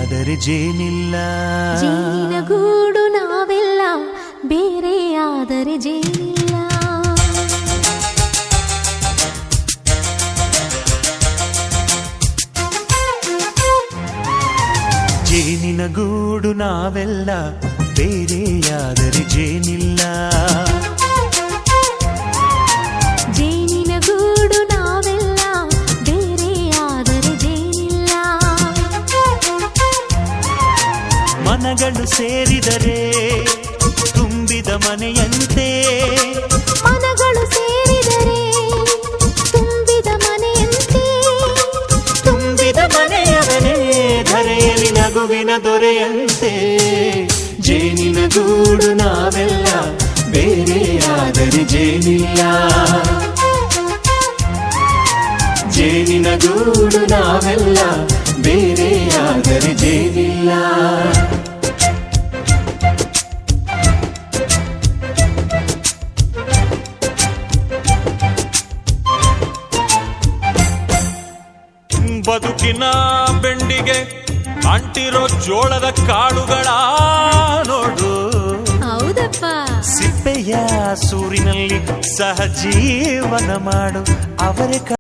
ಬೇರೆಯಾದರೆ ಜೇನಿಲ್ಲ. ಜೇನಿನ ಗೂಡು ನಾವೆಲ್ಲ ಬೇರೆಯಾದರೆ ಜೇನಿಲ್ಲ. ಜೇನಿನ ಗೂಡು ನಾವೆಲ್ಲ ಬೇರೆಯಾದರೆ ಜೇನಿಲ್ಲ. ಜೇನಿನ ಗೂಡು ನಾವೆಲ್ಲ ಬೇರೆಯಾದರೆ ಜೇನಿಲ್ಲ. ಮನಗಳು ಸೇರಿದರೆ ತುಂಬಿದ ಮನೆಯಂತೆ. ಮನಗಳು ಸೇರಿದರೆ ತುಂಬಿದ ಮನೆಯಂತೆ. ತುಂಬಿದ ಮನೆಯವನೇ ಧರೆಯಲ್ಲಿ ನಗುವಿನ ದೊರೆಯಂತೆ. ಜೇನಿನ ಗೂಡು ನಾವೆಲ್ಲ ಬೇರೆಯಾದರೆ ಜೇನಿಲ್ಲ. ಜೇನಿನ ಗೂಡು ನಾವೆಲ್ಲ ಬೇರೆಯಾದರೆ ಜೇನಿಲ್ಲ. ಬದುಕಿನ ಬೆಂಡಿಗೆ ಅಂಟಿರೋ ಜೋಳದ ಕಾಳುಗಳ ನೋಡು. ಹೌದಪ್ಪ. ಸಿಪ್ಪೆಯ ಸೂರಿನಲ್ಲಿ ಸಹಜೀವನ ಮಾಡು. ಅವರೇ